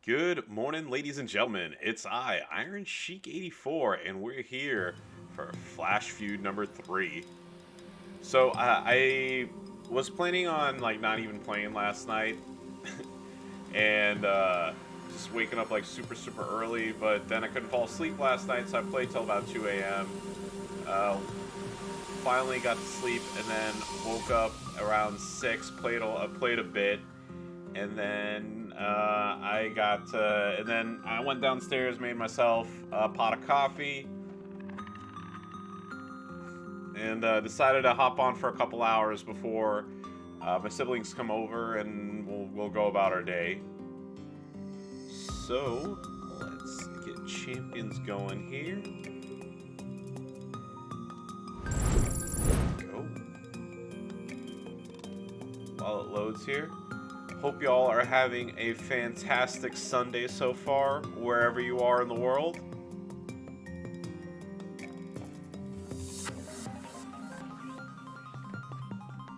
Good morning, ladies and gentlemen. It's I, Iron Sheik 84, and we're here for Flash Feud number 3. So I was planning on not even playing last night, and just waking up super early. But then I couldn't fall asleep last night, so I played till about 2 a.m. Uh, Finally got to sleep, and then woke up around 6. Played a bit. And then and then I went downstairs, made myself a pot of coffee, and decided to hop on for a couple hours before my siblings come over, and we'll go about our day. So let's get champions going here. Go. While it loads here. Hope y'all are having a fantastic Sunday so far, wherever you are in the world.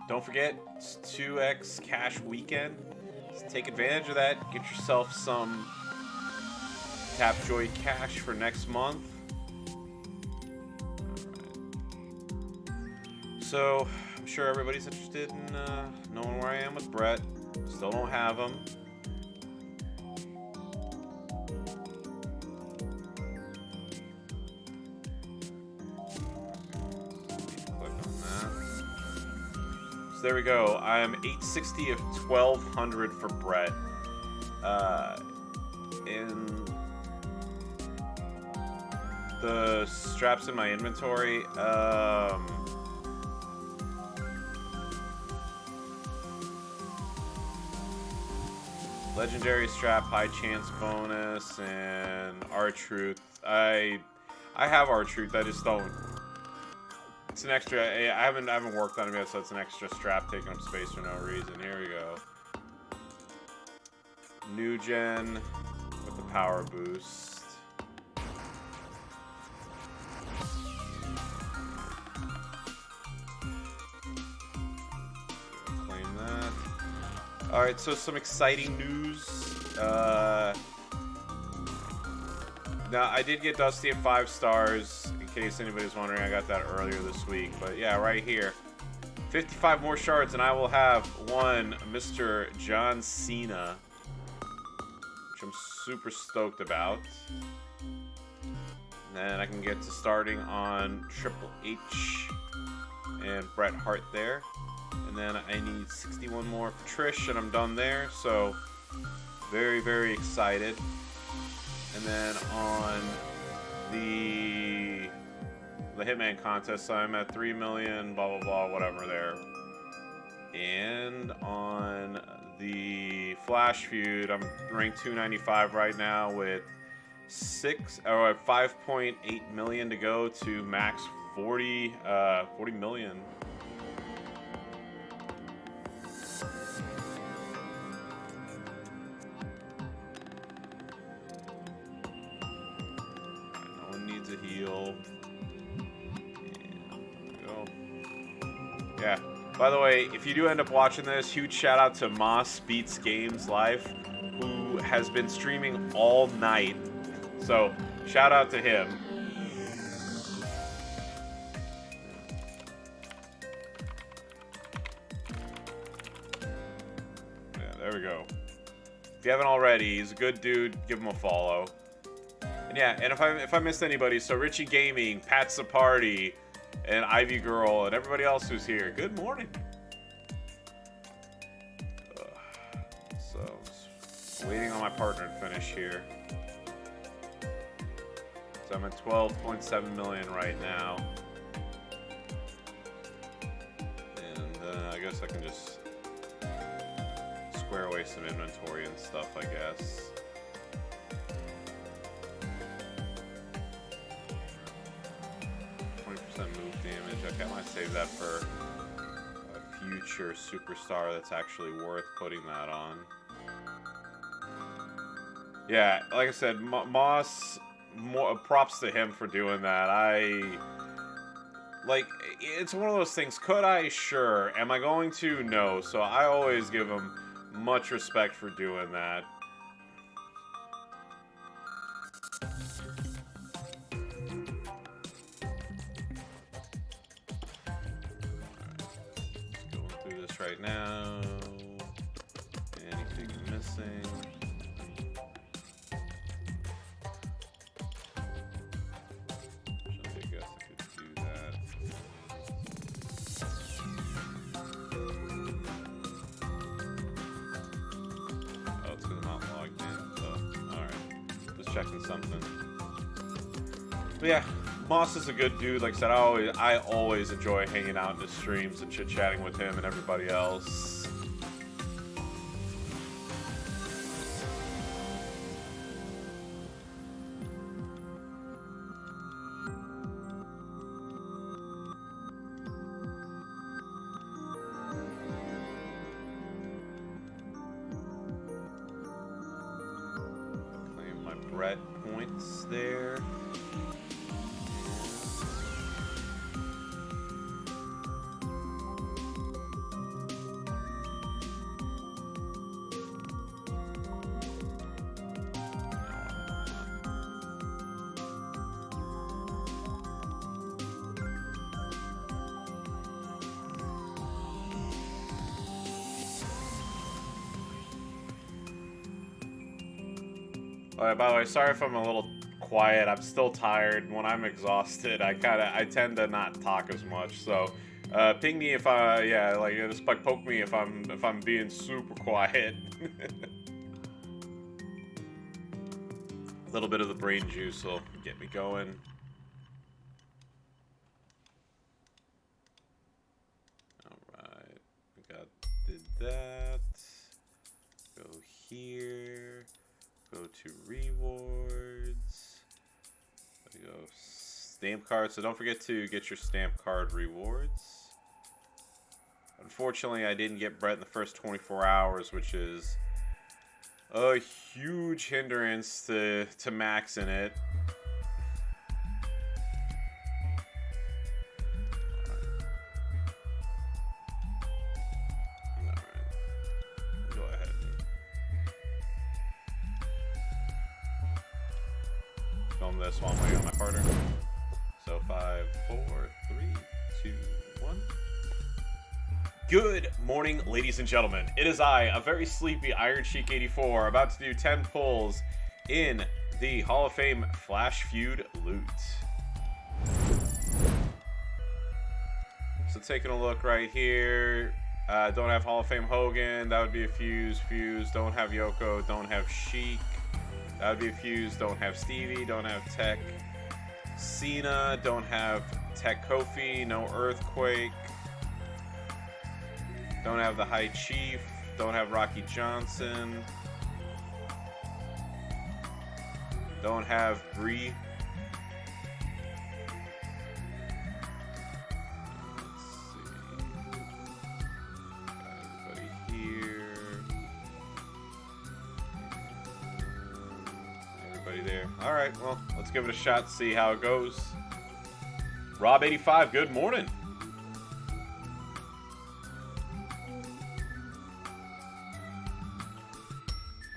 Don't forget, it's 2x cash weekend. Let's take advantage of that. Get yourself some Tapjoy cash for next month. Right. So, I'm sure everybody's interested in knowing where I am with Bret. Still don't have them. Click on that. So there we go. I am 860 of 1200 for Bret. In the straps in my inventory, legendary strap, high chance bonus, and R-Truth. I have R-Truth. I just don't. It's an extra. I haven't worked on it yet, so it's an extra strap taking up space for no reason. Here we go. New gen with the power boost. Claim that. Alright, so some exciting news. Now, I did get Dusty at 5 stars, in case anybody's wondering. I got that earlier this week. But yeah, right here. 55 more shards, and I will have one Mr. John Cena, which I'm super stoked about. And then I can get to starting on Triple H and Bret Hart there. And then I need 61 more for Trish, and I'm done there. So, very, very excited. And then on the Hitman contest, I'm at 3 million, blah, blah, blah, whatever there. And on the Flash Feud, I'm ranked 295 right now with 5.8 million to go to max 40 million. A heal. Yeah. By the way, if you do end up watching this, huge shout out to Moss Beats Games Live, who has been streaming all night. So, shout out to him. Yeah, there we go. If you haven't already, he's a good dude. Give him a follow. And yeah, and if I missed anybody, so Richie Gaming, Pat's the Party, and Ivy Girl, and everybody else who's here, good morning. So, waiting on my partner to finish here. So I'm at 12.7 million right now. And I guess I can just square away some inventory and stuff, I guess. Move damage. Okay, I might save that for a future superstar that's actually worth putting that on. Yeah, like I said, Moss, props to him for doing that. It's one of those things. Could I? Sure. Am I going to? No. So I always give him much respect for doing that. now. Anything missing? I guess I could do that. Oh, it's because I'm not logged in. So, alright. Just checking something. But yeah, Moss is a good dude. Like I said, I always enjoy hanging out in his streams and chit-chatting with him and everybody else. Claim my Bret points there. By the way, sorry if I'm a little quiet. I'm still tired. When I'm exhausted, I tend to not talk as much. So, ping me if just like poke me if I'm being super quiet. A little bit of the brain juice will get me going. All right, did that. Go here. Go to rewards. There you go. Stamp card. So don't forget to get your stamp card rewards. Unfortunately, I didn't get Bret in the first 24 hours, which is a huge hindrance to maxing it. Film this while I'm waiting on my partner. So 5, 4, 3, 2, 1. Good morning, ladies and gentlemen. It is I, a very sleepy Iron Sheik 84, about to do 10 pulls in the Hall of Fame Flash Feud loot. So taking a look right here. Don't have Hall of Fame Hogan. That would be a Fuse. Fuse. Don't have Yoko. Don't have Sheik. That would be a Fuse. Don't have Stevie. Don't have Tech Cena. Don't have Tech Kofi. No Earthquake. Don't have the High Chief. Don't have Rocky Johnson. Don't have Bree. Let's see. Got everybody here. Everybody there. All right, well, let's give it a shot, see how it goes. Rob85, good morning.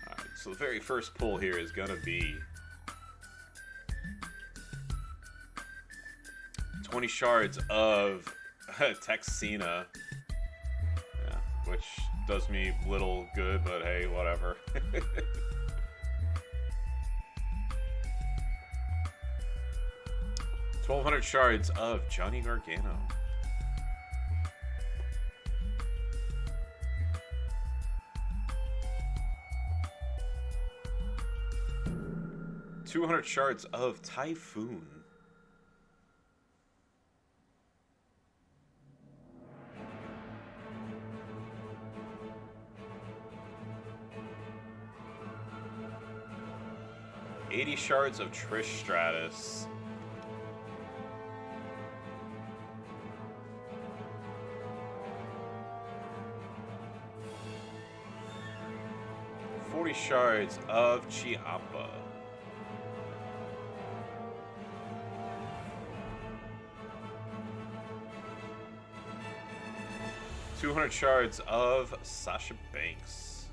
All right, so the very first pull here is going to be 20 shards of Tech Cena. Yeah, which does me little good, but hey, whatever. 1,200 shards of Johnny Gargano. $200 shards of Typhoon. $80 shards of Trish Stratus. $40 shards of Ciampa. $200 shards of Sasha Banks.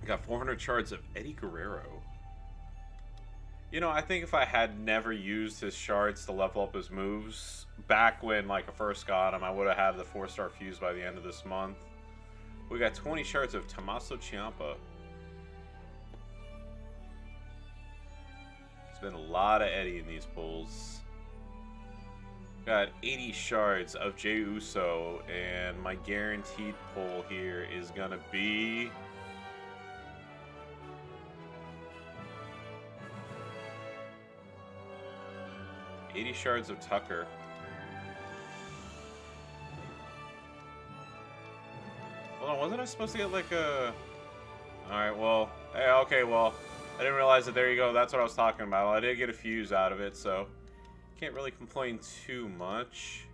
Got 400 shards of Eddie Guerrero. You know, I think if I had never used his shards to level up his moves back when like I first got him, I would have had the 4-star fuse by the end of this month. We got 20 shards of Tommaso Ciampa. There's been a lot of Eddie in these pulls. Got 80 shards of Jey Uso, and my guaranteed pull here is gonna be 80 shards of Tucker. Hold on, wasn't I supposed to get like a... Alright, well... Hey, okay, well... I didn't realize that, there you go, that's what I was talking about. Well, I did get a fuse out of it, so... Can't really complain too much.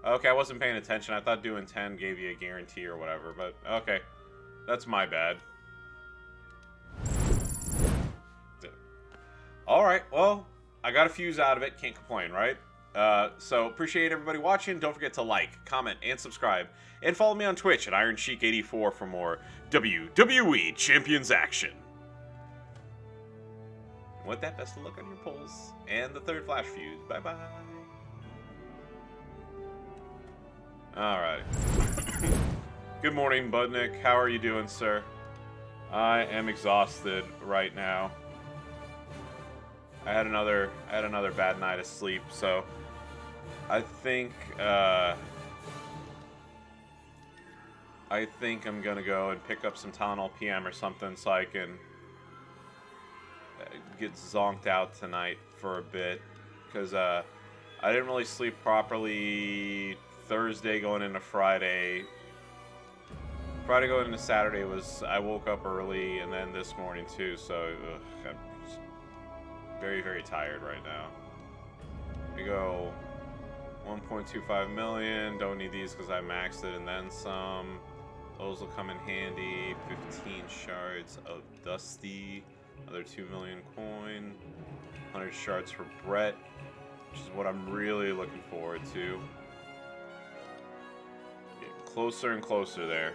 Okay, I wasn't paying attention. I thought doing 10 gave you a guarantee or whatever, but... Okay. That's my bad. Alright, well... I got a fuse out of it. Can't complain, right? So, appreciate everybody watching. Don't forget to like, comment, and subscribe. And follow me on Twitch at IronSheik84 for more WWE Champions action. And with that, best of luck on your pulls. And the third flash fuse. Bye-bye. Alright. Good morning, Budnick. How are you doing, sir? I am exhausted right now. I had another bad night of sleep, so I think I'm gonna go and pick up some Tylenol PM or something so I can get zonked out tonight for a bit, because I didn't really sleep properly Thursday going into Friday. Friday going into Saturday was, I woke up early, and then this morning too, so I'm just very, very tired right now. We go 1.25 million. Don't need these because I maxed it and then some. Those will come in handy. 15 shards of Dusty. Another 2 million coin. 100 shards for Brett, which is what I'm really looking forward to. Getting closer and closer there.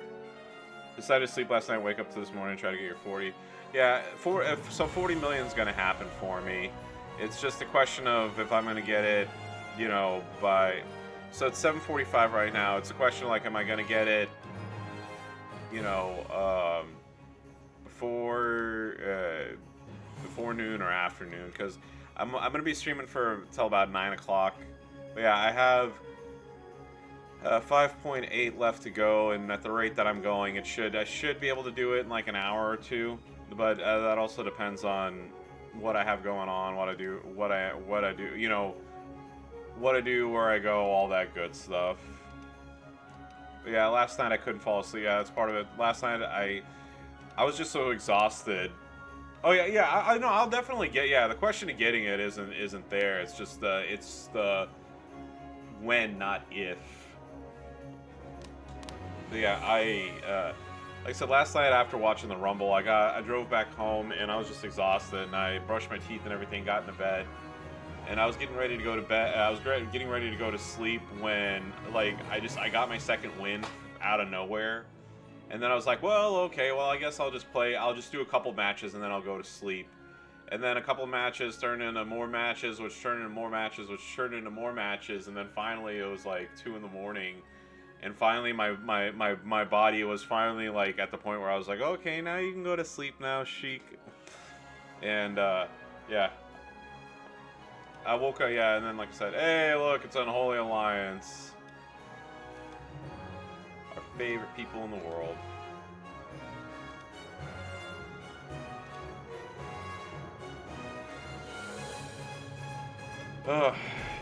Decided to sleep last night, wake up to this morning, try to get your 40. Yeah, so 40 million is going to happen for me. It's just a question of if I'm going to get it, you know, by... So it's 7:45 right now. It's a question of, like, am I going to get it, you know, before noon or afternoon? Because I'm going to be streaming till about 9 o'clock. But yeah, I have 5.8 left to go, and at the rate that I'm going, I should be able to do it in like an hour or two. But that also depends on what I have going on, what I do, you know, what I do, where I go, all that good stuff. But yeah, last night I couldn't fall asleep. Yeah, that's part of it. Last night I was just so exhausted. Oh yeah, I know. I'll definitely get. Yeah, the question of getting it isn't there. It's just it's the when, not if. But yeah, like I said, last night after watching the Rumble, I drove back home and I was just exhausted, and I brushed my teeth and everything, got into bed, and I was getting ready to go to bed. I was getting ready to go to sleep when, like, I got my second win out of nowhere, and then I was like, well, okay, well, I guess I'll just do a couple matches and then I'll go to sleep. And then a couple matches turned into more matches, which turned into more matches, which turned into more matches, and then finally it was like 2 in the morning. And finally, my body was finally, like, at the point where I was like, okay, now you can go to sleep now, Sheik. And, yeah. I woke up, yeah, and then, like I said, hey, look, it's Unholy Alliance. Our favorite people in the world.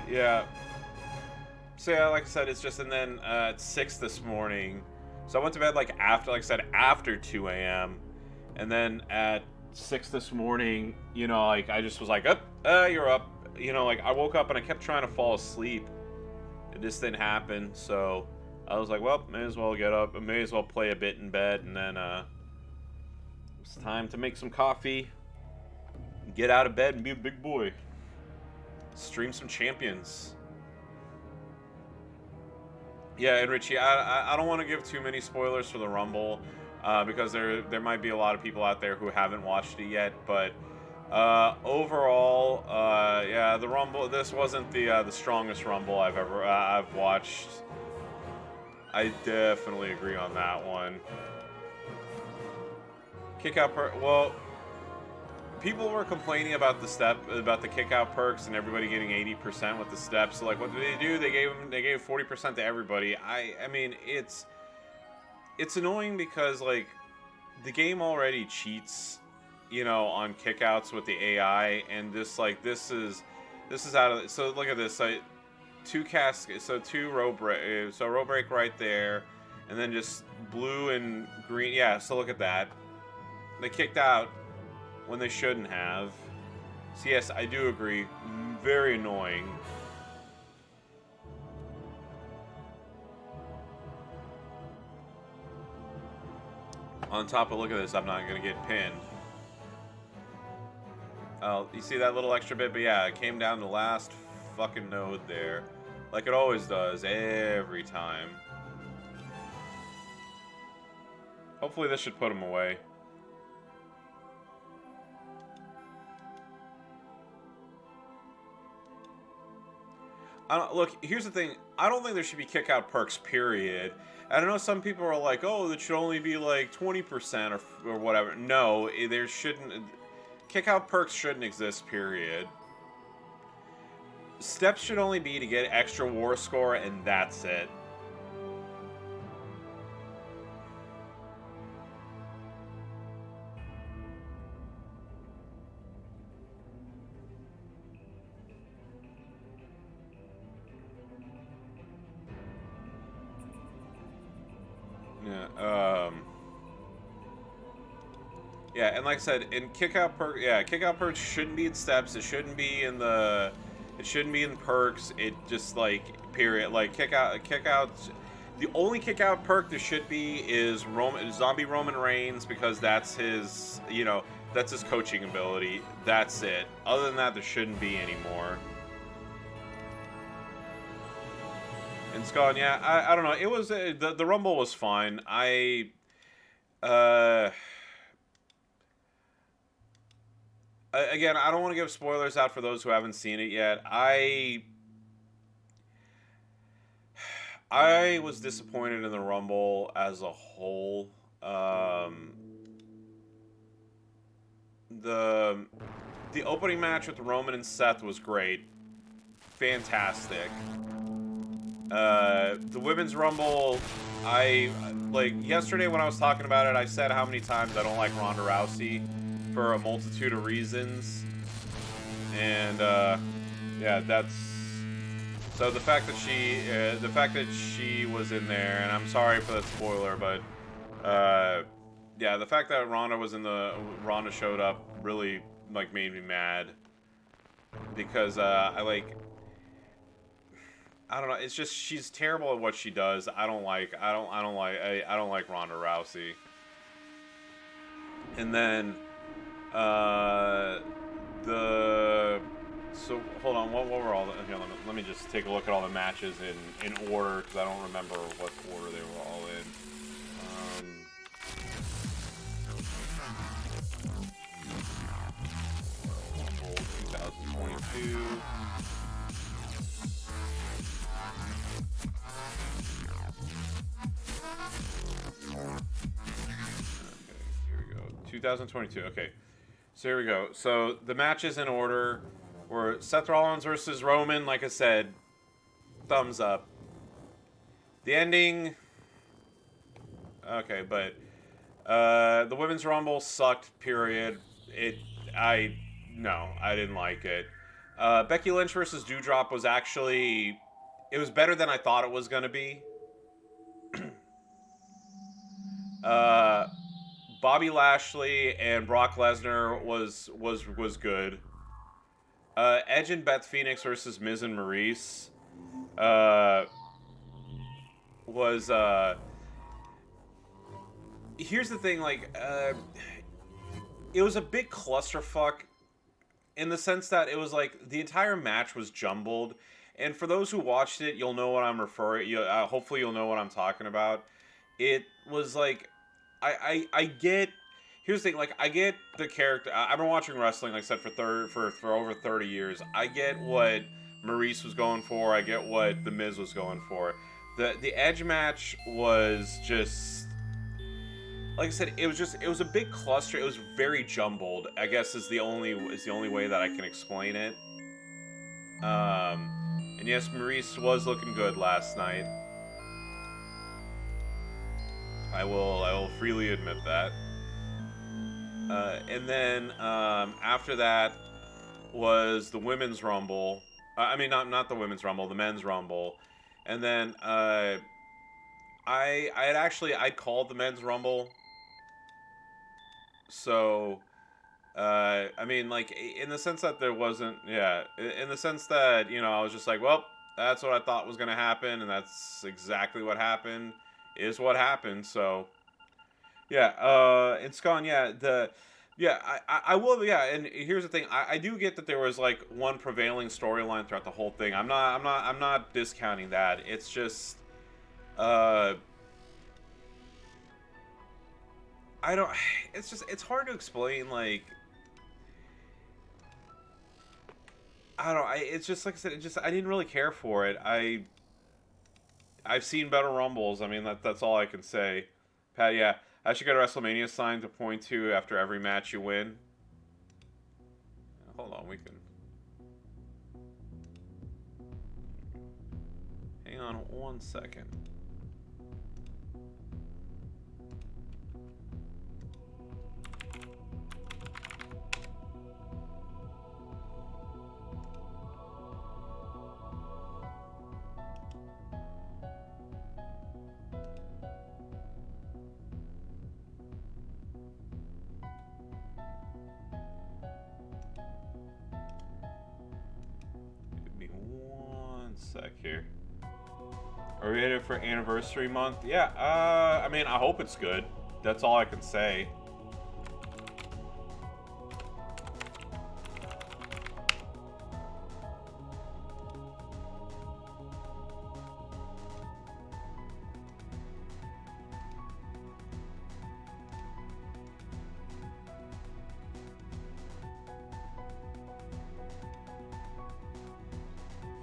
Yeah. So yeah, like I said, it's just, and then at 6 this morning, so I went to bed like after 2 a.m. and then at 6 this morning, you know, like I just was like, you're up, you know, like I woke up and I kept trying to fall asleep. It just didn't happen, so I was like, well, may as well get up, I may as well play a bit in bed, and then it's time to make some coffee, get out of bed and be a big boy. Stream some champions. Yeah, and Richie, I don't want to give too many spoilers for the Rumble, because there might be a lot of people out there who haven't watched it yet, but Overall, yeah, the Rumble. This wasn't the strongest Rumble I've watched. I definitely agree on that one. Kick out well, people were complaining about the kick out perks and everybody getting 80% with the steps. So like, what did they do? They gave 40% to everybody. I mean, it's annoying because like the game already cheats, on kickouts with the AI, and this is out of. So look at this. Two row break. So row break right there, and then just blue and green. Yeah. So look at that. They kicked out when they shouldn't have. So yes, I do agree. Very annoying. On top of, look at this, I'm not going to get pinned. Oh, you see that little extra bit? But yeah, it came down to the last fucking node there. Like it always does, every time. Hopefully this should put him away. Look, here's the thing. I don't think there should be kick-out perks, period. I don't know, some people are like, oh, that should only be like 20% or whatever. No, there shouldn't. Kick-out perks shouldn't exist, period. Steps should only be to get extra war score, and that's it. Yeah, and like I said, in kick-out perks shouldn't be in steps. It shouldn't be in perks. It just like period. Like kickouts. The only kick-out perk there should be is Zombie Roman Reigns, because that's his, that's his coaching ability. That's it. Other than that, there shouldn't be anymore. And Scott, yeah, I don't know. It was the Rumble was fine. Again, I don't want to give spoilers out for those who haven't seen it yet. I was disappointed in the Rumble as a whole. The opening match with Roman and Seth was great. Fantastic. The Women's Rumble, yesterday when I was talking about it, I said how many times I don't like Ronda Rousey for a multitude of reasons, and yeah, that's so the fact that she was in there, and I'm sorry for that spoiler, but yeah, the fact that Ronda showed up really made me mad, because I don't know. It's just she's terrible at what she does. I don't like Ronda Rousey. And then so hold on. What were all the? Here, let me just take a look at all the matches in order, because I don't remember what order they were all in. 2022. Okay, here we go. 2022. Okay. So here we go. So the matches in order were Seth Rollins versus Roman. Like I said, thumbs up. The ending, okay, but the Women's Rumble sucked. Period. I didn't like it. Becky Lynch versus Doudrop was actually, it was better than I thought it was gonna be. Bobby Lashley and Brock Lesnar was good. Edge and Beth Phoenix versus Miz and Maurice was here's the thing, it was a big clusterfuck in the sense that it was like the entire match was jumbled, and for those who watched it, you'll know what I'm referring. Hopefully, you'll know what I'm talking about. It was like, I get. here's the thing, like, I get the character. I've been watching wrestling, like I said, for over 30 years. I get what Maurice was going for. I get what The Miz was going for. The Edge match was just, like I said, it was a big cluster. It was very jumbled, I guess is the only way that I can explain it. And yes, Maurice was looking good last night. I will freely admit that. And then after that was the Women's Rumble. I mean, not the Women's Rumble, the Men's Rumble. And then I called the Men's Rumble. So, I mean, like, in the sense that there wasn't, yeah, in the sense that, you know, I was just like, well, that's what I thought was going to happen, and that's exactly what happened, is what happened, so, yeah, it's gone, yeah, I will, yeah, and here's the thing, I do get that there was, like, one prevailing storyline throughout the whole thing. I'm not discounting that. It's just, it's hard to explain, like, I don't know, it's just, like I said, I didn't really care for it. I've seen better Rumbles. I mean, that's all I can say. Pat, yeah, I should get a WrestleMania sign to point to after every match you win. Hold on, we can... Hang on 1 second. Sec here. Are we ready for anniversary month? Yeah, I mean, I hope it's good. That's all I can say.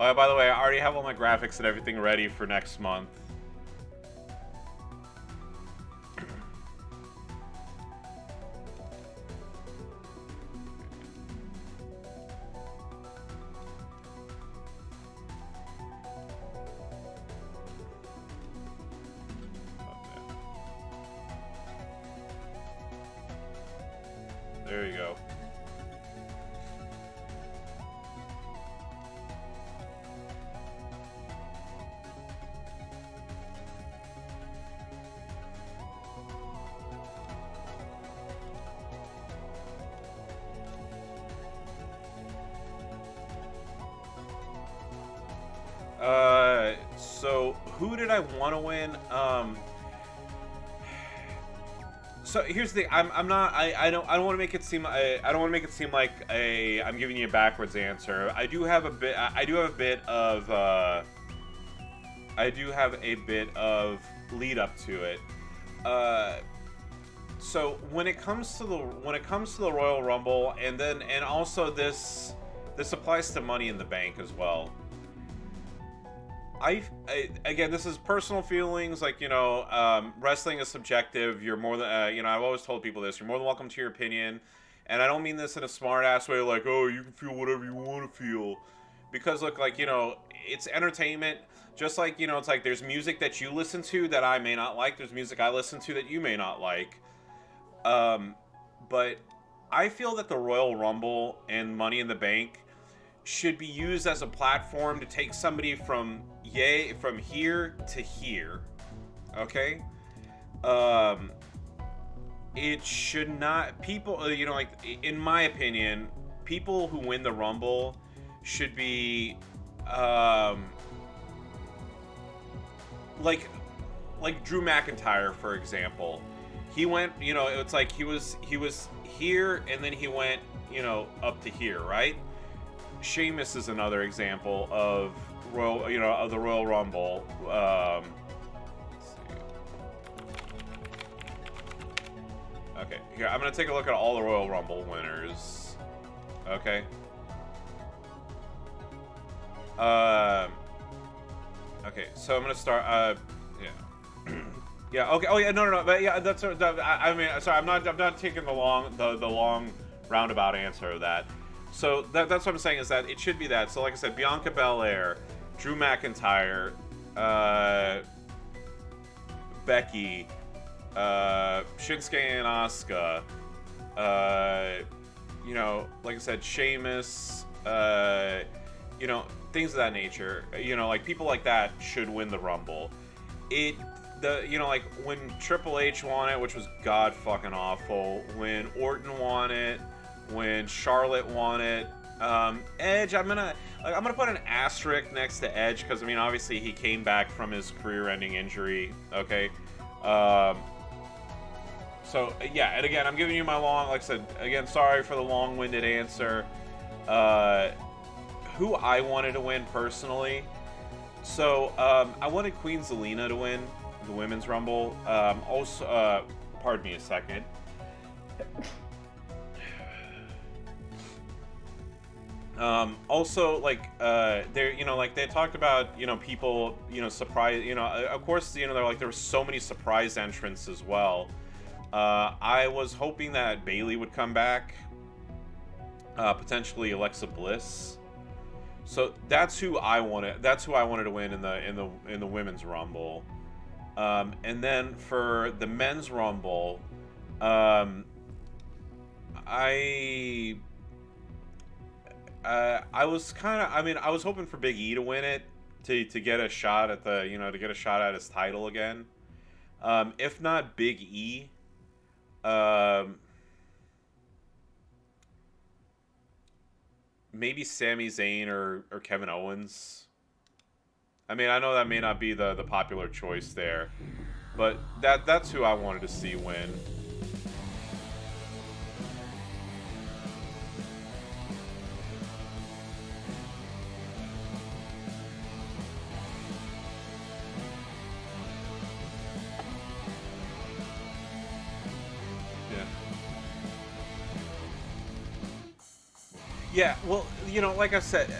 Oh, by the way, I already have all my graphics and everything ready for next month. There you go. So who did I want to win? So here's the thing. I don't want to make it seem I don't want to make it seem like I'm giving you a backwards answer. I do have a bit of lead up to it. So when it comes to the Royal Rumble, and also this applies to Money in the Bank as well. Again, this is personal feelings. Like, you know, wrestling is subjective. You're more than, you know, I've always told people this. You're more than welcome to your opinion. And I don't mean this in a smart-ass way, like, oh, you can feel whatever you want to feel. Because, look, like, you know, it's entertainment. Just like, you know, it's like there's music that you listen to that I may not like. There's music I listen to that you may not like. But I feel that the Royal Rumble and Money in the Bank should be used as a platform to take somebody from here to here. Okay? It should not, people, you know, like, in my opinion, people who win the Rumble should be, like Drew McIntyre, for example. He went, you know, it's like he was here, and then he went, you know, up to here, right? Sheamus is another example of the Royal Rumble. Let's see. Okay, here, I'm gonna take a look at all the Royal Rumble winners. Okay. Okay, so I'm gonna start, yeah. Yeah, okay, oh yeah, no, but yeah, that's, I mean, sorry, I'm not taking the long roundabout answer of that. So, that's what I'm saying, is that it should be that. So, like I said, Bianca Belair, Drew McIntyre, Becky, Shinsuke and Asuka, you know, like I said, Sheamus, you know, things of that nature. You know, like, people like that should win the Rumble. You know, like, when Triple H won it, which was god fucking awful, when Orton won it, when Charlotte won it, Edge, I'm gonna put an asterisk next to Edge, because, I mean, obviously he came back from his career-ending injury, okay? So, yeah, and again, I'm giving you my like I said, again, sorry for the long-winded answer. Who I wanted to win personally. So, I wanted Queen Zelina to win the Women's Rumble. Also, pardon me a second. Also, like, there, you know, like, they talked about, you know, people, you know, surprise, you know, of course, you know, they're like, there were so many surprise entrants as well. I was hoping that Bayley would come back, potentially Alexa Bliss. So that's who I wanted. That's who I wanted to win in the Women's Rumble. And then for the Men's Rumble, I was kind of, I mean, I was hoping for Big E to win it to get a shot at the, you know, to get a shot at his title again. If not Big E, maybe Sami Zayn or Kevin Owens. I mean, I know that may not be the popular choice there, but that's who I wanted to see win. Yeah, well, you know, like I said,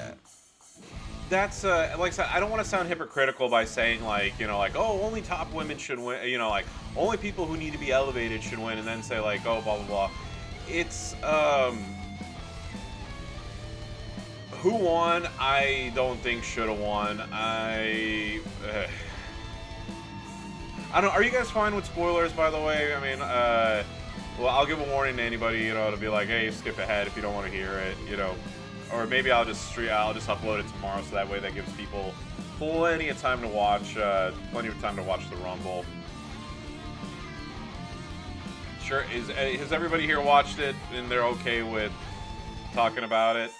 that's, like I said, I don't want to sound hypocritical by saying, like, you know, like, oh, only top women should win, you know, like, only people who need to be elevated should win, and then say, like, oh, blah, blah, blah. It's, who won, I don't think should have won. I don't know, are you guys fine with spoilers, by the way? I mean, well, I'll give a warning to anybody, you know, to be like, hey, skip ahead if you don't want to hear it, you know. Or maybe I'll just upload it tomorrow, so that way that gives people plenty of time to watch the Rumble. Sure, has everybody here watched it and they're okay with talking about it?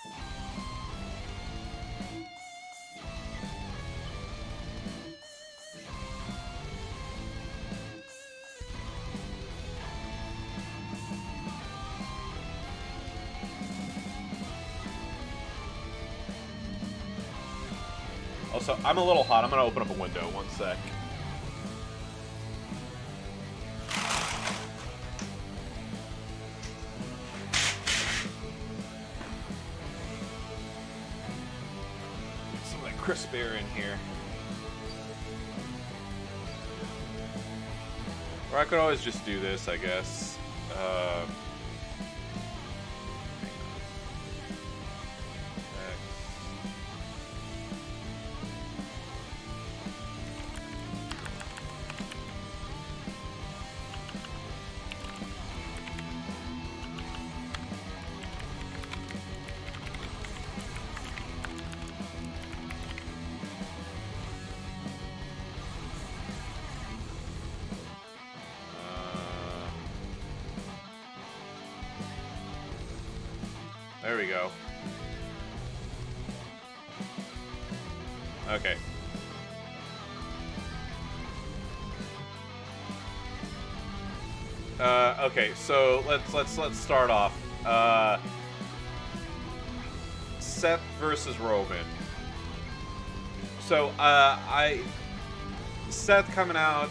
Also, I'm a little hot. I'm going to open up a window. One sec. Some of that crisp air in here. Or I could always just do this, I guess. There we go. Okay. Okay, so let's start off. Seth versus Roman. So Seth coming out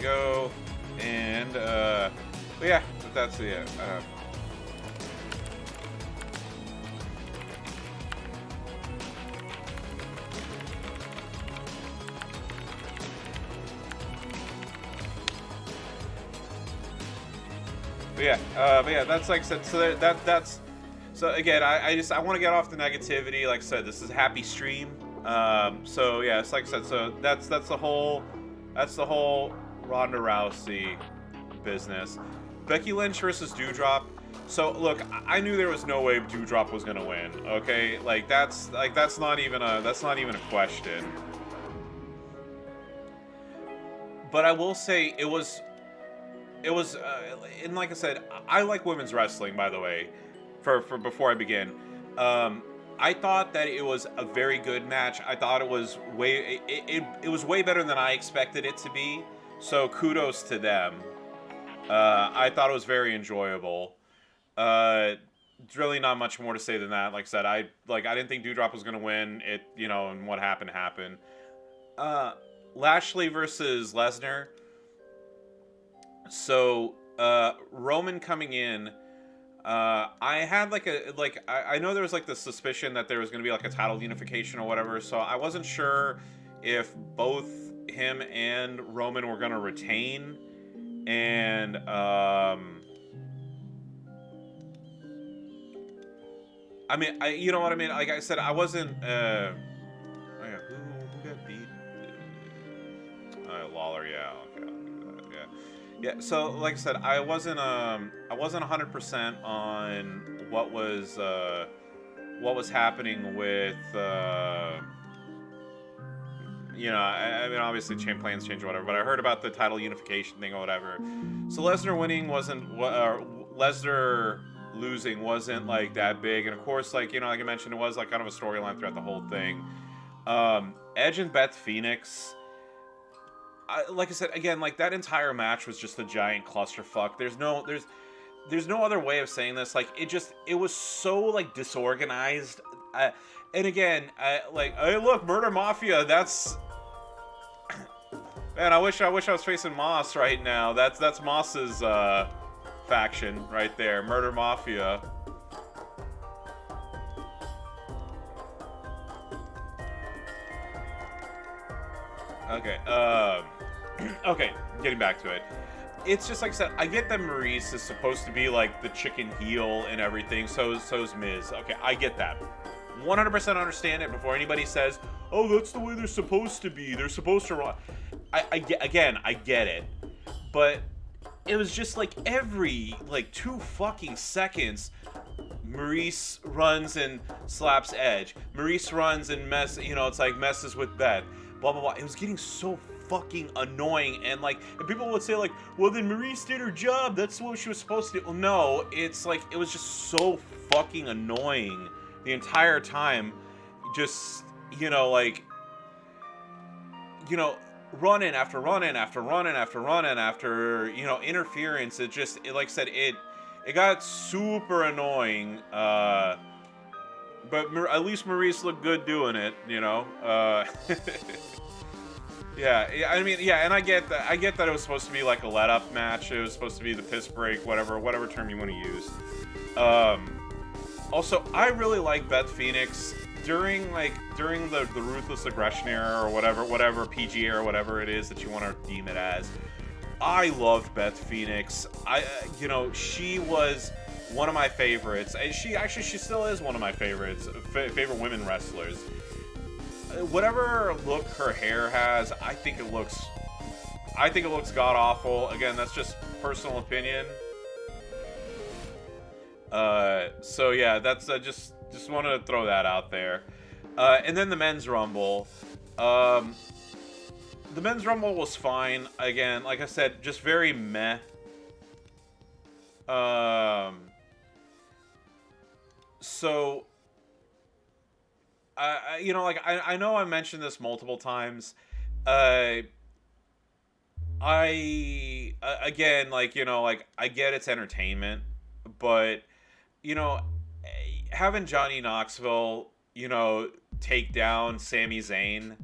go. And, but yeah, that's it. But yeah, that's like I said. So that's so again. I want to get off the negativity. Like I said, this is a happy stream. So yeah, it's like I said. So that's the whole Ronda Rousey business. Becky Lynch versus Doudrop. So look, I knew there was no way Doudrop was gonna win. Okay, that's not even a question. But I will say it was, and like I said, I like women's wrestling, by the way. For before I begin, I thought that it was a very good match. I thought it was it was way better than I expected it to be. So kudos to them. I thought it was very enjoyable. Really not much more to say than that. Like I said, I didn't think Doudrop was gonna win. It, and what happened. Lashley versus Lesnar. So Roman coming in, I had I know there was the suspicion that there was going to be a title unification or whatever, so I wasn't sure if both him and Roman were going to retain. And I mean, you know what I mean? Like I said, I wasn't who got beat? Lawler, yeah. Okay. Yeah, so like I said, I wasn't 100% on what was happening with I mean, obviously plans change or whatever, but I heard about the title unification thing or whatever. So Lesnar winning Lesnar losing wasn't that big, and of course, like I mentioned, it was kind of a storyline throughout the whole thing. Edge and Beth Phoenix. Like I said, again, that entire match was just a giant clusterfuck. There's no other way of saying this. It was so disorganized. And again, hey, look, Murder Mafia. That's man. I wish I was facing Moss right now. That's Moss's faction right there, Murder Mafia. Okay. Okay, getting back to it. It's just like I said, I get that Maurice is supposed to be the chicken heel and everything, so's Miz. Okay, I get that. 100% understand it before anybody says, oh, that's the way they're supposed to be. They're supposed to run. I get it. But it was just every 2 fucking seconds, Maurice runs and slaps Edge. Maurice runs and messes with Beth. Blah, blah, blah. It was getting so fucking annoying, and people would say well, then Maurice did her job, that's what she was supposed to do. Well, no, it's it was just so fucking annoying the entire time. Just running after running after running after running after interference. It like I said, it got super annoying. But at least Maurice looked good doing it, Yeah, I mean, yeah, and I get that it was supposed to be a let-up match. It was supposed to be the piss break, whatever term you want to use. Also, I really like Beth Phoenix during the Ruthless Aggression era or whatever PG era, whatever it is that you want to deem it as. I loved Beth Phoenix. She was one of my favorites. She still is one of my favorites, favorite women wrestlers. Whatever look her hair has, I think it looks god awful. Again, that's just personal opinion. So yeah, that's just wanted to throw that out there. And then the men's rumble. The men's rumble was fine. Again, like I said, just very meh. So. I know I mentioned this multiple times. I get it's entertainment, but having Johnny Knoxville, take down Sami Zayn,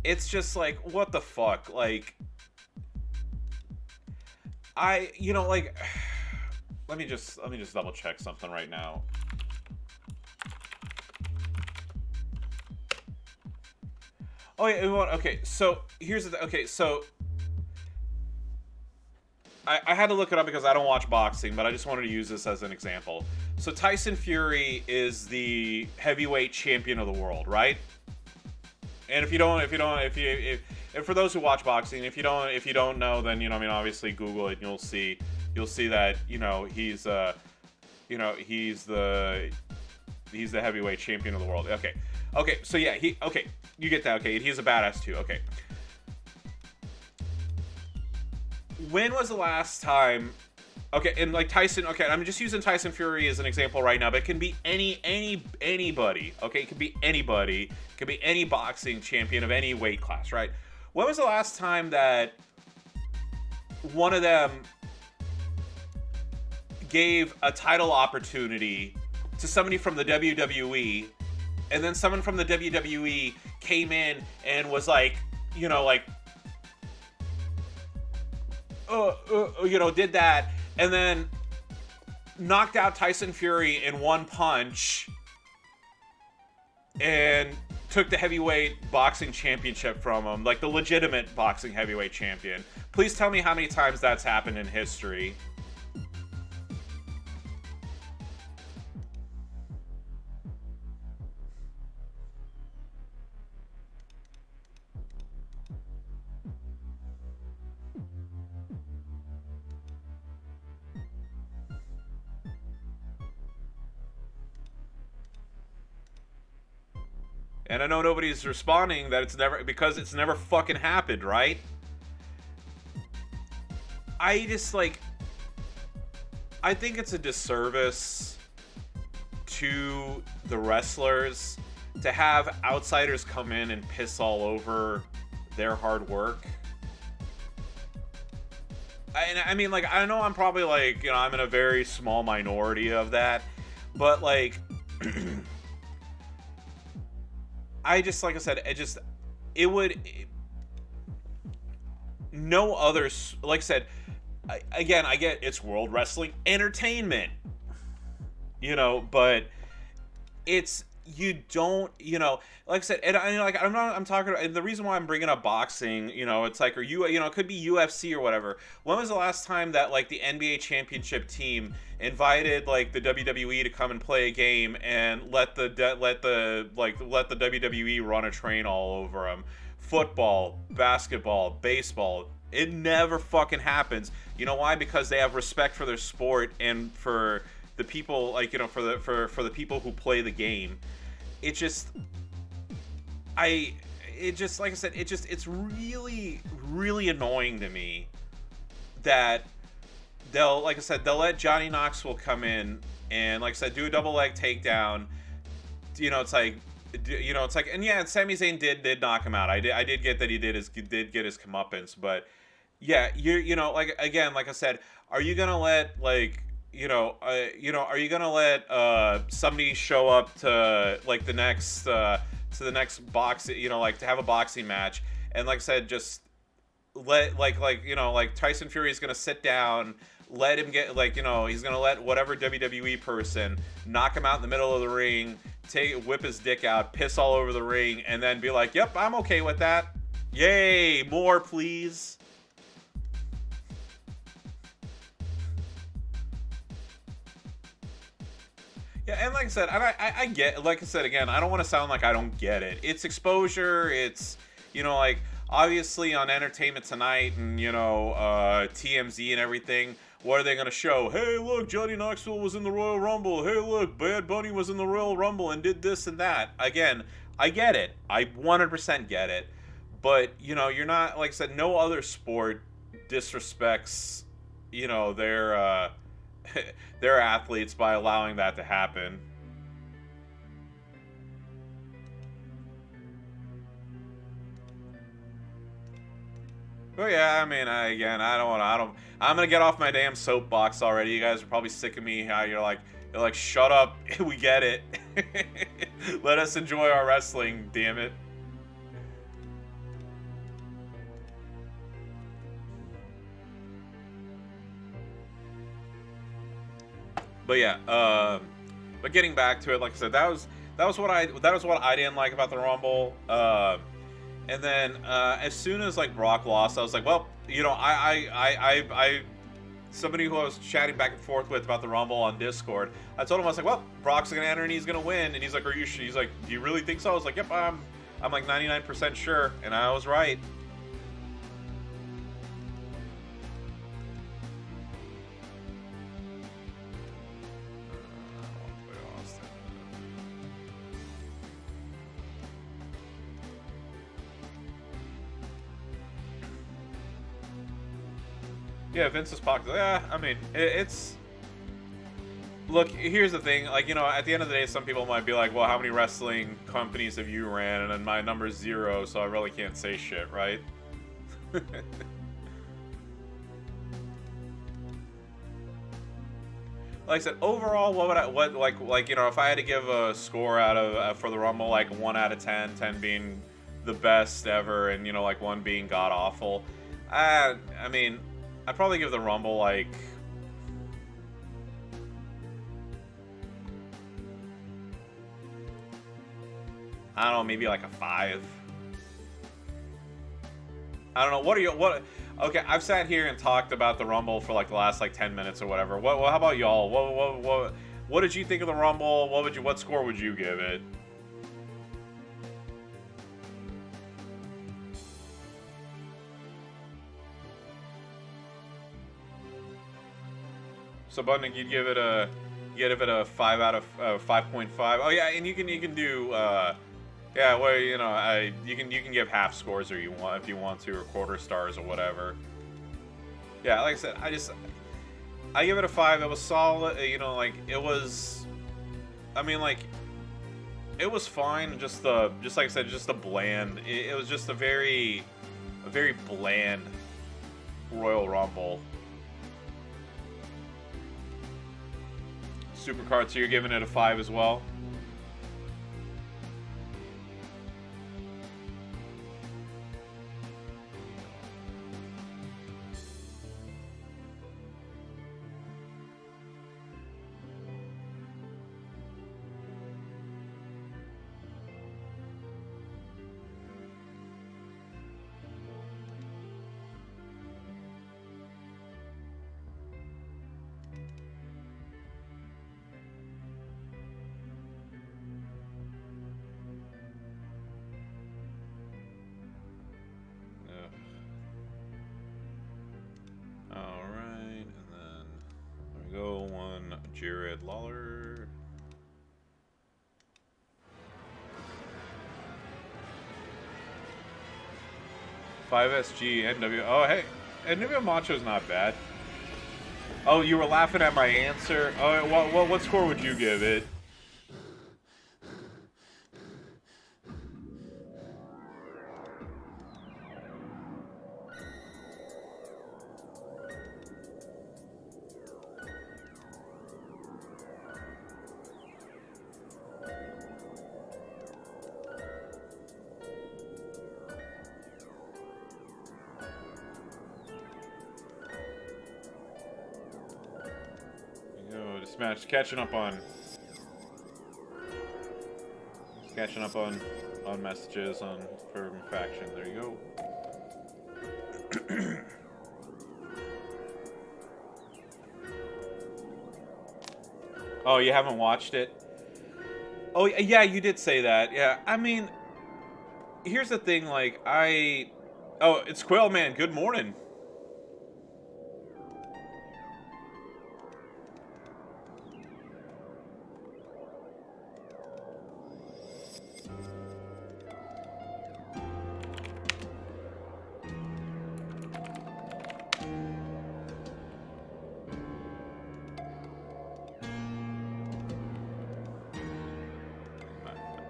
it's just what the fuck, like, let me just double check something right now. Oh yeah, okay. So here's the okay. So I had to look it up because I don't watch boxing, but I just wanted to use this as an example. So Tyson Fury is the heavyweight champion of the world, right? And if for those who watch boxing, if you don't know, then I mean, obviously Google it, and you'll see that he's the heavyweight champion of the world. Okay, so yeah, you get that. Okay, he's a badass too. Okay, when was the last time? Okay, and like Tyson. Okay, I'm just using Tyson Fury as an example right now, but it can be anybody. Okay, it can be anybody. It can be any boxing champion of any weight class, right? When was the last time that one of them gave a title opportunity to somebody from the WWE, and then someone from the WWE came in and was like, did that, and then knocked out Tyson Fury in one punch and took the heavyweight boxing championship from him, like the legitimate boxing heavyweight champion. Please tell me how many times that's happened in history. And I know nobody's responding that it's never fucking happened, right? I just I think it's a disservice to the wrestlers to have outsiders come in and piss all over their hard work. I mean, I know I'm probably I'm in a very small minority of that, but I just, like I said, it would, no others, like I said, again, I get it's World Wrestling Entertainment, but you don't, like I said, and I'm talking, and the reason why I'm bringing up boxing, it's or it could be UFC or whatever. When was the last time that the NBA championship team invited the WWE to come and play a game and let the WWE run a train all over them? Football, basketball, baseball, it never fucking happens. You know why? Because they have respect for their sport and for the people, for the people who play the game. It just, like I said, it's really, really annoying to me that they'll let Johnny Knoxville come in and, like I said, do a double leg takedown. And yeah, Sami Zayn did knock him out. I did get that he did get his comeuppance, but yeah, again, like I said, are you gonna let are you gonna let somebody show up to the next box, to have a boxing match, and like I said, just let Tyson Fury is gonna sit down, let him get he's gonna let whatever WWE person knock him out in the middle of the ring, whip his dick out, piss all over the ring, and then be like, yep, I'm okay with that. Yay, more please. Yeah, and like I said, I get, like I said again, I don't want to sound like I don't get it. It's exposure. It's obviously on Entertainment Tonight and TMZ and everything. What are they gonna show? Hey, look, Johnny Knoxville was in the Royal Rumble. Hey, look, Bad Bunny was in the Royal Rumble and did this and that. Again, I get it. I 100% get it. But you're not, like I said, no other sport disrespects their their athletes by allowing that to happen. But yeah, I mean, I'm gonna get off my damn soapbox already. You guys are probably sick of me. How you're like, shut up. We get it. Let us enjoy our wrestling, damn it. But yeah, but getting back to it, like I said, that was what I didn't like about the Rumble. And then as soon as like Brock lost, I was like, well, you know, somebody who I was chatting back and forth with about the Rumble on Discord, I told him, I was like, well, Brock's gonna enter and he's gonna win, and he's like, are you sure? He's like, do you really think so? I was like, yep, I'm like 99% sure, and I was right. Yeah, Vince's pocket. Yeah, I mean, it's. Look, here's the thing. Like, you know, at the end of the day, some people might be like, well, how many wrestling companies have you ran? And then my number's 0, so I really can't say shit, right? Like I said, overall, what would I, like, you know, if I had to give a score out of, for the Rumble, like 1 out of 10, 10 being the best ever, and, you know, like 1 being god-awful, I mean, I'd probably give the Rumble, like, I don't know, maybe like a 5. I don't know. Okay, I've sat here and talked about the Rumble for like the last like 10 minutes or whatever. How about y'all? What did you think of the Rumble? What score would you give it? So, Budnick, you'd give it a 5 out of 5.5. Oh yeah, and you can do yeah, well, you know, you can give half scores or you want if you want to, or quarter stars or whatever. Yeah, like I said, I give it a 5. It was solid, you know, like it was. I mean, like it was fine. Just like I said, just a bland. It was just a very bland Royal Rumble. Supercard, so you're giving it a 5 as well? Alright, and then there we go, 1 Jared Lawler. Five SG NW. Oh hey, NW Macho's not bad. Oh, you were laughing at my answer. Oh, what score would you give it? Match catching up on messages from faction. There you go. Oh, you haven't watched it? Oh yeah, you did say that. Yeah, I mean, here's the thing. Like oh, it's Quail Man. Good morning.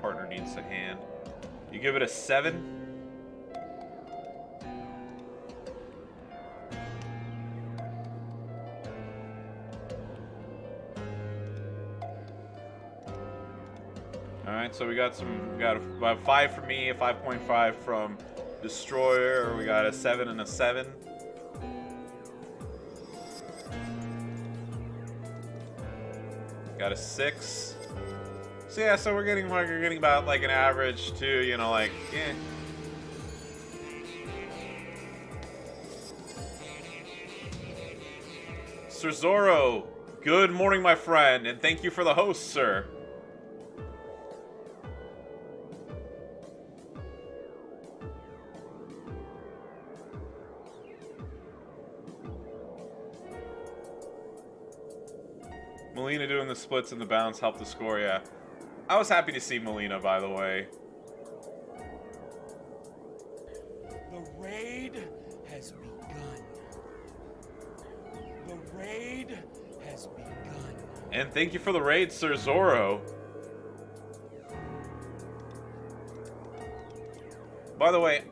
Partner needs a hand. You give it a 7? Alright, so we got a 5 from me, a 5.5 from Destroyer, we got a 7 and a 7. Got a 6. So yeah, so we're getting about like an average too, you know, like, eh. Sir Zorro, good morning, my friend, and thank you for the host, sir. Melina doing the splits and the bounce helped the score, yeah. I was happy to see Melina, by the way. The raid has begun. The raid has begun. And thank you for the raid, Sir Zorro. By the way,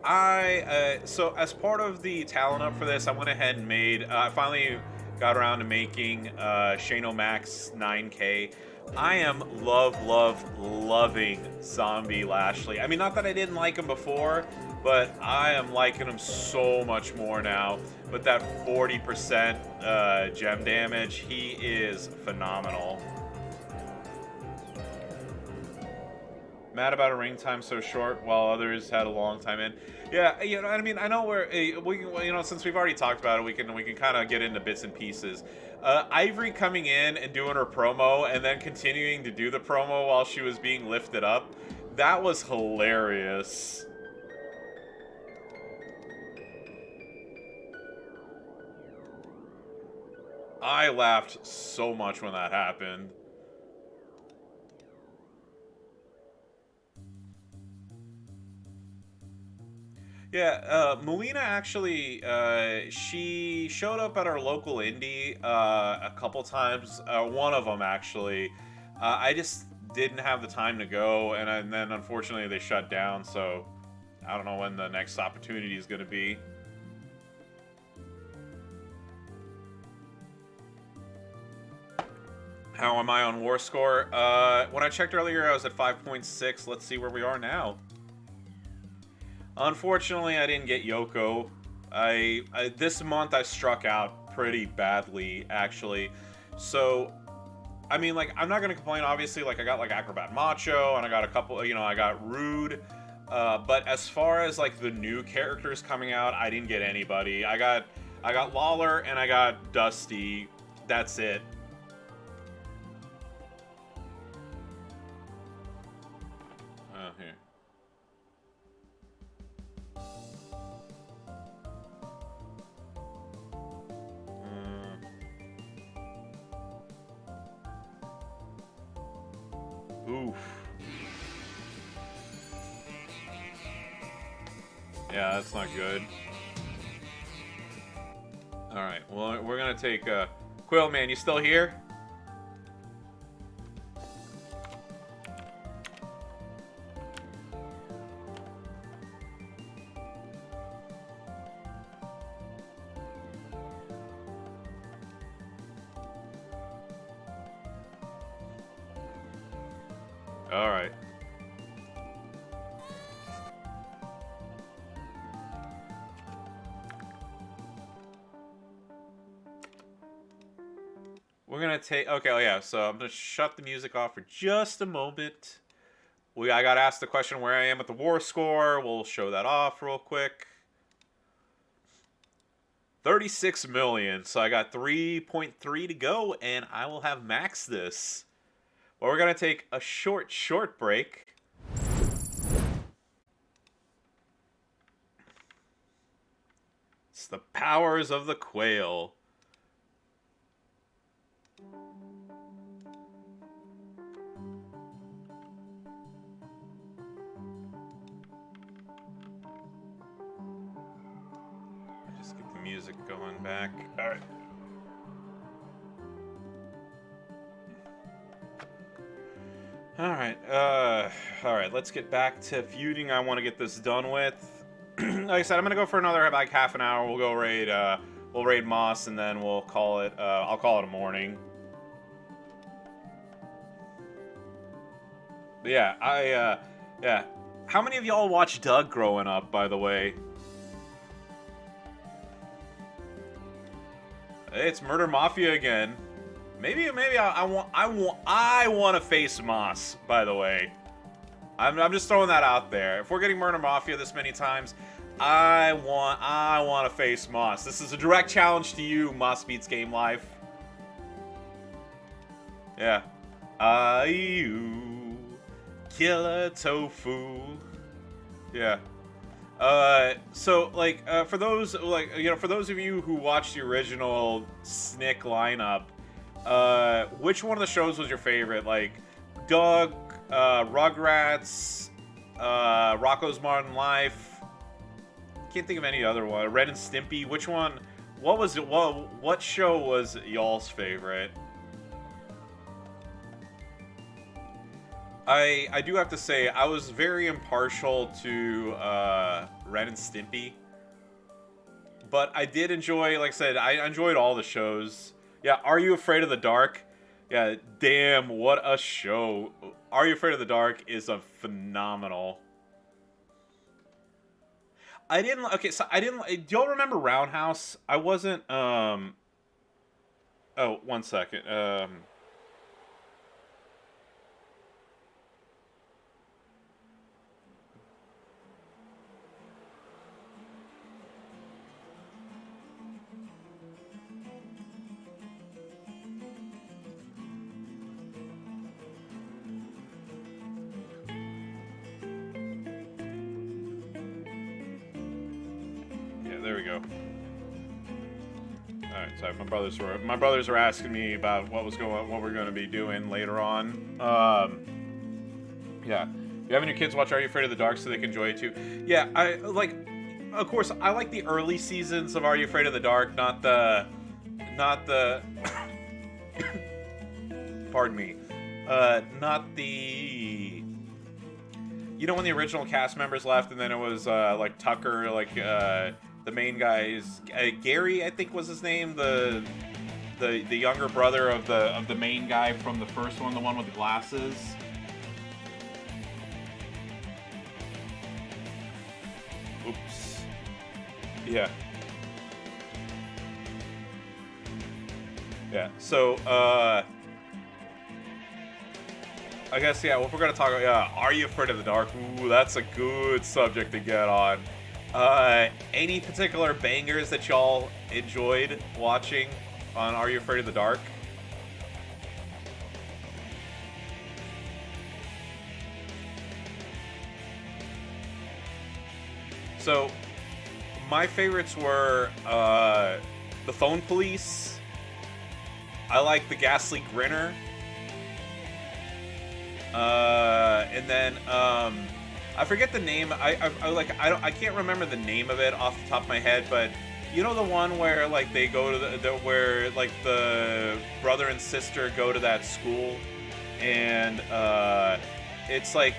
so as part of the talent up for this, I went ahead and made, I finally got around to making Shane O'Mac's 9K. I am loving Zombie Lashley. I mean, not that I didn't like him before, but I am liking him so much more now. With that 40% gem damage, he is phenomenal. Mad about a ring time so short, while others had a long time in. Yeah, you know, I mean, I know we you know, since we've already talked about it, we can kind of get into bits and pieces. Ivory coming in and doing her promo, and then continuing to do the promo while she was being lifted up, that was hilarious. I laughed so much when that happened. Yeah, Melina actually, she showed up at our local indie a couple times. One of them, actually. I just didn't have the time to go, and then unfortunately they shut down, so I don't know when the next opportunity is going to be. How am I on warscore? When I checked earlier, I was at 5.6. Let's see where we are now. Unfortunately, I didn't get Yoko. This month I struck out pretty badly, actually. So, I mean, like, I'm not gonna complain. Obviously, like, I got like Acrobat Macho, and I got a couple. You know, I got Rude. But as far as like the new characters coming out, I didn't get anybody. I got Lawler and I got Dusty. That's it. Here. Oof. Yeah, that's not good. Alright, well, we're gonna take, Quill, man, you still here? Alright. We're gonna take, okay, oh yeah, so I'm gonna shut the music off for just a moment. I got asked the question where I am at the war score. We'll show that off real quick. 36 million, so I got 3.3 to go, and I will have maxed this. Well, we're gonna take a short break. It's the powers of the quail. Just get the music going back. All right. All right, let's get back to feuding. I want to get this done with. Like I said, I'm gonna go for another like half an hour. We'll go raid, we'll raid Moss, and then we'll call it, I'll call it a morning. But yeah, yeah. How many of y'all watched Doug growing up, by the way? Hey, it's Murder Mafia again. Maybe I want to face Moss. By the way, I'm just throwing that out there. If we're getting Murder Mafia this many times, I want to face Moss. This is a direct challenge to you, Moss Beats Game Life. Yeah. You killer tofu. Yeah. So like for those for those of you who watched the original SNCC lineup, which one of the shows was your favorite? Like Doug, Rugrats, Rocko's Modern Life. Can't think of any other one. Ren and Stimpy. Which one? What was it? What show was y'all's favorite? I do have to say, I was very impartial to Ren and Stimpy. But I did enjoy, like I said, I enjoyed all the shows. Yeah, Are You Afraid of the Dark? Yeah, damn, what a show. Are You Afraid of the Dark is a phenomenal. Okay, so do y'all remember Roundhouse? I wasn't, oh, 1 second, there we go. All right, sorry, my brothers were asking me about what we're going to be doing later on. Yeah, you having your kids watch Are You Afraid of the Dark so they can enjoy it too? Yeah, of course, I like the early seasons of Are You Afraid of the Dark, not the, pardon me, not the. You know when the original cast members left, and then it was like Tucker, like the main guys, Gary, I think was his name, the younger brother of the main guy from the first one, the one with the glasses. Oops. Yeah. Yeah. So I guess, yeah, well, if we're going to talk about, yeah, Are You Afraid of the Dark? Ooh, that's a good subject to get on. Any particular bangers that y'all enjoyed watching on Are You Afraid of the Dark? So, my favorites were, The Phone Police. I like The Ghastly Grinner. And then I forget the name. I can't remember the name of it off the top of my head, but you know the one where like they go to where like the brother and sister go to that school, and it's like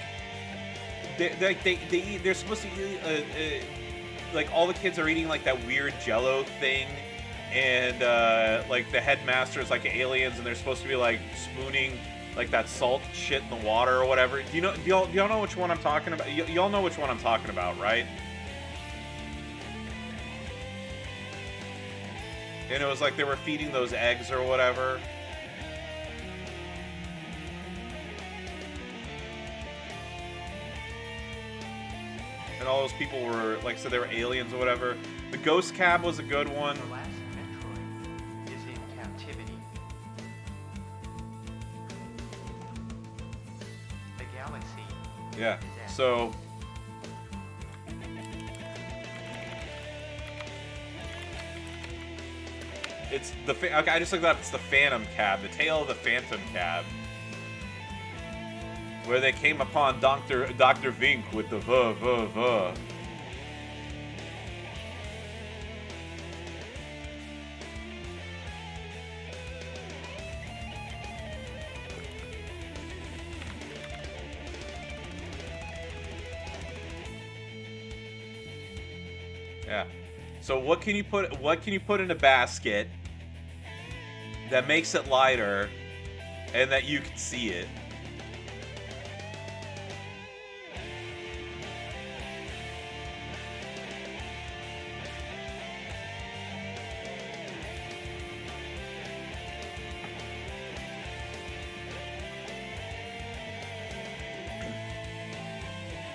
they're supposed to eat, like all the kids are eating like that weird Jello thing, and like the headmaster is like aliens, and they're supposed to be like spooning like that salt shit in the water or whatever. Do y'all know which one I'm talking about? Y'all know which one I'm talking about, right? And it was like they were feeding those eggs or whatever. And all those people were, like, so they were aliens or whatever. The Ghost Cab was a good one. The last Metroid is in captivity. The galaxy. Yeah. So it's the okay, I just looked it up. It's the Phantom Cab, the Tale of the Phantom Cab, where they came upon Dr. Vink with the vuh. Yeah. So what can you put in a basket that makes it lighter and that you can see it?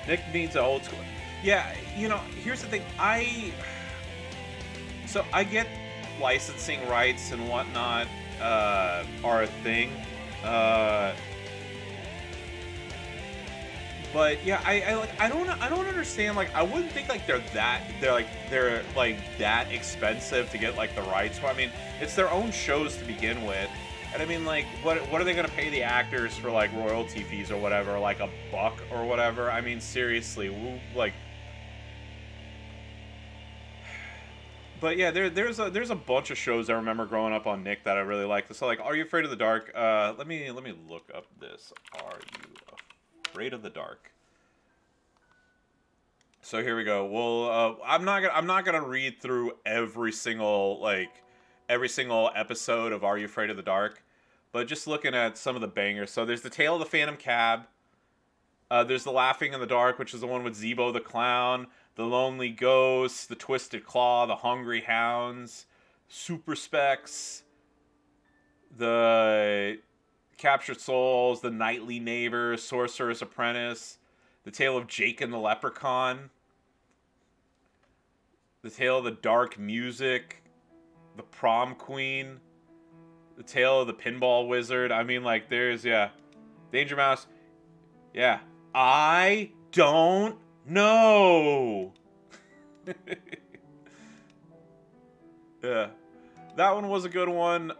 Nick needs an old school. Yeah, you know, here's the thing. So I get licensing rights and whatnot are a thing. But yeah, I don't understand. Like, I wouldn't think like they're that expensive to get like the rights. Well, I mean, it's their own shows to begin with, and I mean, like, what are they gonna pay the actors for like royalty fees or whatever, like $1 or whatever? I mean, seriously, like. But yeah, there's a bunch of shows I remember growing up on Nick that I really liked. So like, Are You Afraid of the Dark? Let me look up this. Are You Afraid of the Dark? So here we go. Well, I'm not gonna read through every single episode of Are You Afraid of the Dark, but just looking at some of the bangers. So there's The Tale of the Phantom Cab. There's The Laughing in the Dark, which is the one with Zebo the Clown. The Lonely Ghost, The Twisted Claw, The Hungry Hounds, Super Specs, The Captured Souls, The Nightly Neighbor, Sorcerer's Apprentice, The Tale of Jake and the Leprechaun, The Tale of the Dark Music, The Prom Queen, The Tale of the Pinball Wizard. I mean, like, there's, yeah. Danger Mouse. Yeah. I don't know. Yeah. That one was a good one.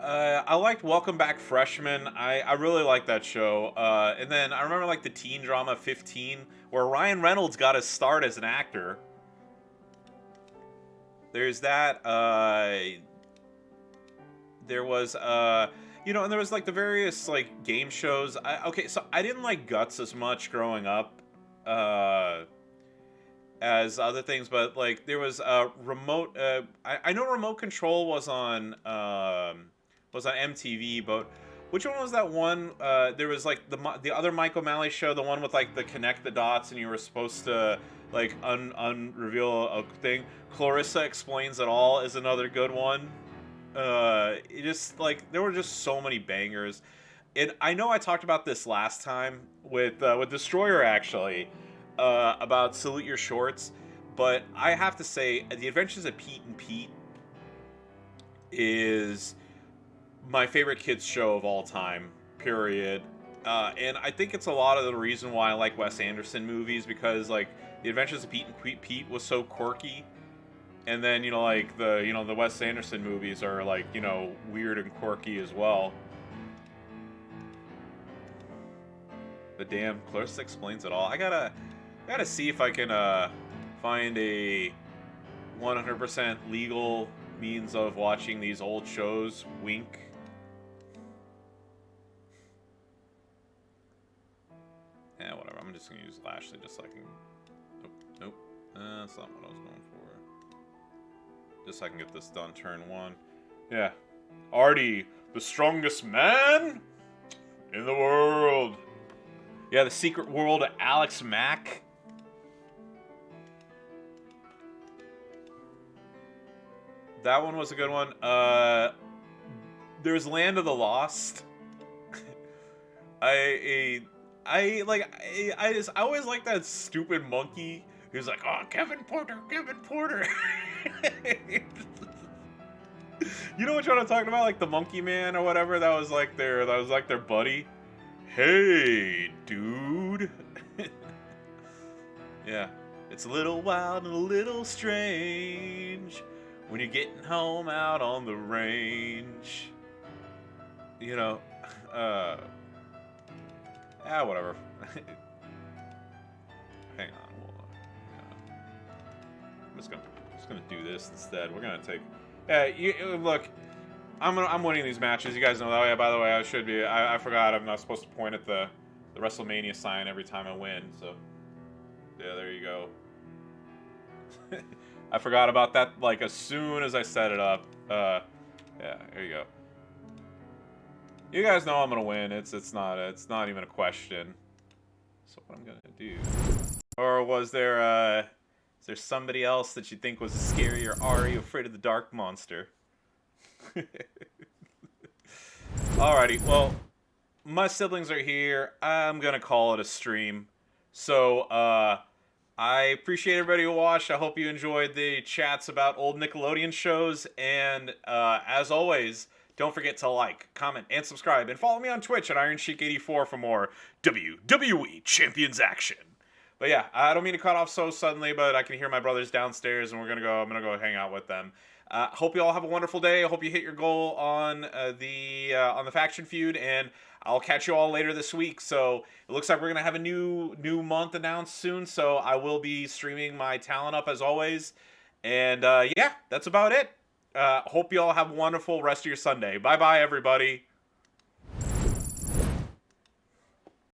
I liked Welcome Back Freshman. I really liked that show. And then I remember like the teen drama 15, where Ryan Reynolds got his start as an actor. There's that. There was you know, and there was like the various like game shows. Okay, so I didn't like Guts as much growing up as other things, but like there was remote. I know Remote Control was on MTV, but which one was that one? There was like the other Mike O'Malley show, the one with like the connect the dots, and you were supposed to like unreveal a thing. Clarissa Explains It All is another good one. It just like there were just so many bangers. And I know I talked about this last time with Destroyer actually about Salute Your Shorts, but I have to say The Adventures of Pete and Pete is my favorite kids show of all time, period. And I think it's a lot of the reason why I like Wes Anderson movies, because like The Adventures of Pete and Pete was so quirky. And then, you know, like the Wes Anderson movies are like, you know, weird and quirky as well. The damn Clarissa Explains It All. I gotta see if I can find a 100% legal means of watching these old shows. Wink. Yeah, whatever. I'm just gonna use Lashley just so I can. Nope. That's not what I was going for. Just so I can get this done. Turn 1. Yeah. Artie, the strongest man in the world. Yeah, The Secret World of Alex Mack. That one was a good one. There's Land of the Lost. I always like that stupid monkey who's like, oh, Kevin Porter. You know which one I'm talking about? Like the Monkey Man or whatever. That was like their buddy. Hey, dude. Yeah. It's a little wild and a little strange when you're getting home out on the range. You know, whatever. Hang on. I'm just gonna do this instead. We're gonna take. Look, I'm winning these matches. You guys know that. Oh, yeah, by the way, I should be. I forgot. I'm not supposed to point at the WrestleMania sign every time I win. So, yeah, there you go. I forgot about that. Like as soon as I set it up. Yeah, there you go. You guys know I'm gonna win. It's not even a question. So what I'm gonna do? Or was there is there somebody else that you think was scary, or are you afraid of the dark monster? Alrighty, well, my siblings are here. I'm gonna call it a stream. So, I appreciate everybody who watched. I hope you enjoyed the chats about old Nickelodeon shows. And as always, don't forget to like, comment, and subscribe. And follow me on Twitch at IronSheik84 for more WWE Champions action. But yeah, I don't mean to cut off so suddenly, but I can hear my brothers downstairs, and I'm gonna go hang out with them. Hope you all have a wonderful day. I hope you hit your goal on the faction feud, and I'll catch you all later this week. So it looks like we're gonna have a new month announced soon. So I will be streaming my talent up as always, and yeah, that's about it. Hope you all have a wonderful rest of your Sunday. Bye bye, everybody.